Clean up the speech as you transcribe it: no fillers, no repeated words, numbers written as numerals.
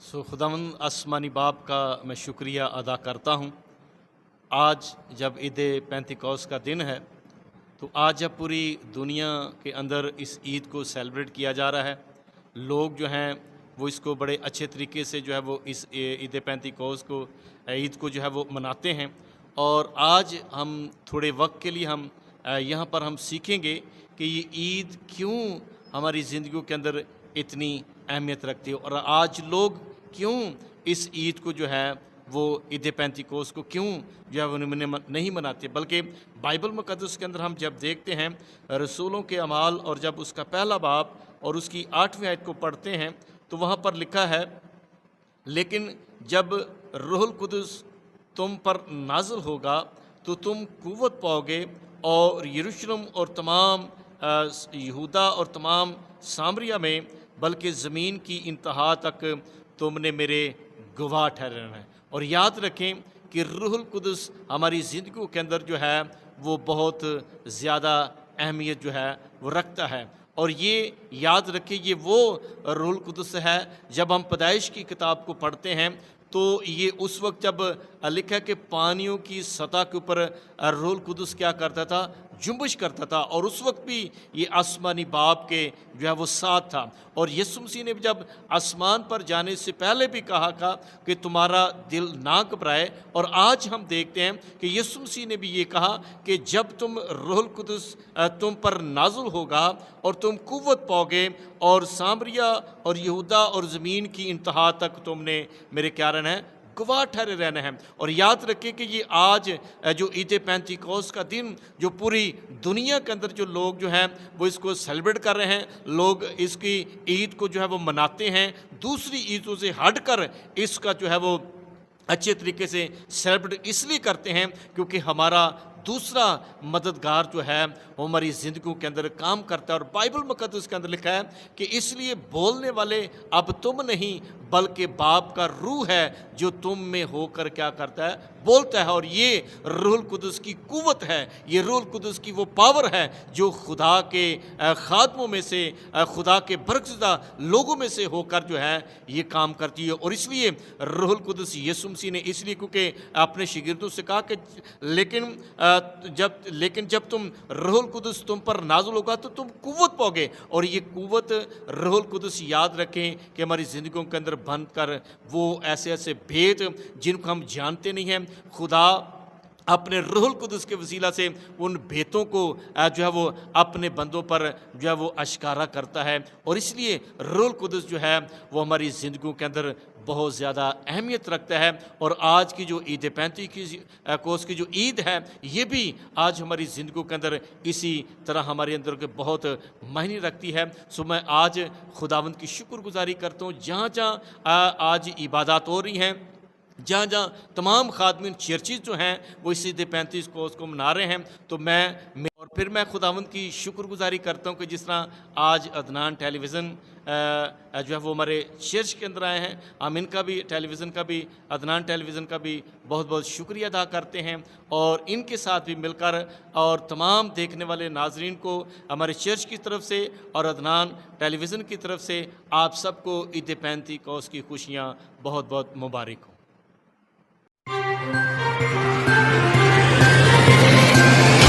खुदावंद आसमानी बाप का मैं शुक्रिया अदा करता हूँ। आज जब ईद पेंतिकोस्त का दिन है तो आज जब पूरी दुनिया के अंदर इस ईद को सेलिब्रेट किया जा रहा है, लोग जो हैं वो इसको बड़े अच्छे तरीके से जो है वो इस ईद पेंतिकोस्त को ईद को जो है वो मनाते हैं। और आज हम थोड़े वक्त के लिए हम यहाँ पर हम सीखेंगे कि ये ईद क्यों हमारी ज़िंदगियों के अंदर इतनी अहमियत रखती है और आज लोग क्यों इस ईद को जो है वो ईद पेंतिकोस्त को क्यों जो है वो नहीं मनाते। बल्कि बाइबल मुक़द्दस के अंदर हम जब देखते हैं रसूलों के अमाल और जब उसका पहला बाब और उसकी 8वीं आयत को पढ़ते हैं तो वहाँ पर लिखा है, लेकिन जब रूहुल कुदस तुम पर नाज़िल होगा तो तुम कुव्वत पाओगे और यरूशलेम और तमाम यहूदा और तमाम सामरिया में बल्कि ज़मीन की इंतहा तक तुमने मेरे गवाह ठहरना है। और याद रखें कि रूहुल कुदस हमारी ज़िंदगी के अंदर जो है वो बहुत ज़्यादा अहमियत जो है वो रखता है। और ये याद रखें ये वो रूहुल कुदस है, जब हम पैदाइश की किताब को पढ़ते हैं तो ये उस वक्त जब लिखा कि पानियों की सतह के ऊपर रूहुल कुदस क्या करता था, जुम्बिश करता था। और उस वक्त भी ये आसमानी बाप के जो है वो साथ था। और यीशु मसीह ने जब आसमान पर जाने से पहले भी कहा था कि तुम्हारा दिल ना घबराए। और आज हम देखते हैं कि यीशु मसीह ने भी ये कहा कि जब तुम रूहुल कुदस तुम पर नाज़िल होगा और तुम कुव्वत पाओगे और सामरिया और यहूदा और ज़मीन की इंतहा तक तुमने मेरे क्या रहना है, गवाह ठहरे रहना है। और याद रखें कि ये आज जो ईद पेंतिकोस्त का दिन जो पूरी दुनिया के अंदर जो लोग जो हैं वो इसको सेलिब्रेट कर रहे हैं, लोग इसकी ईद को जो है वो मनाते हैं, दूसरी ईदों से हटकर इसका जो है वो अच्छे तरीके से सेलिब्रेट इसलिए करते हैं क्योंकि हमारा दूसरा मददगार जो है वो हमारी ज़िंदगी के अंदर काम करता है। और बाइबल मुक़द्दस के अंदर लिखा है कि इसलिए बोलने वाले अब तुम नहीं बल्कि बाप का रूह है जो तुम में होकर क्या करता है, बोलता है। और ये रूहुल कुदस की कुव्वत है, ये रूहुल कुदस की वो पावर है जो खुदा के खादमों में से, खुदा के बरकज़दा लोगों में से होकर जो है ये काम करती है। और इसलिए रूहुल कुदस यीशु मसीह ने इसलिए क्योंकि अपने शागिर्दों से कहा कि लेकिन जब तुम रूहुल कुदस तुम पर नाज़िल होगा तो तुम कुव्वत पाओगे। और ये कुव्वत रूहुल कुदस याद रखें कि हमारी ज़िंदगियों के अंदर बंद कर वो ऐसे ऐसे भेद जिनको हम जानते नहीं हैं, खुदा अपने रूहुल कुदस के वसीला से उन भेदों को जो है वो अपने बंदों पर जो है वो अश्कारा करता है। और इसलिए रूहुल कुदस जो है वो हमारी ज़िंदगियों के अंदर बहुत ज़्यादा अहमियत रखता है। और आज की जो ईद पेंतिकोस्त की जो ईद है ये भी आज हमारी ज़िंदगी के अंदर इसी तरह हमारे अंदर के बहुत मायने रखती है। सो मैं आज खुदावंद की शुक्रगुजारी करता हूँ जहाँ जहाँ आज इबादत हो रही हैं, जहाँ जहाँ तमाम खादमीन चर्चिज़ जो हैं वो इस ईद पेंतिकोस्त को मना रहे हैं। तो और फिर मैं खुदावंद की शुक्रगुजारी करता हूँ कि जिस तरह आज अदनान टेलीविज़न जो है वो हमारे चर्च के अंदर आए हैं, हम इनका भी टेलीविज़न का भी अदनान टेलीविज़न का भी बहुत बहुत शुक्रिया अदा करते हैं। और इनके साथ भी मिलकर और तमाम देखने वाले नाजरीन को हमारे चर्च की तरफ से और अदनान टेलीविज़न की तरफ से आप सबको ईद पेंतिकोस्त की खुशियाँ बहुत बहुत मुबारक हो।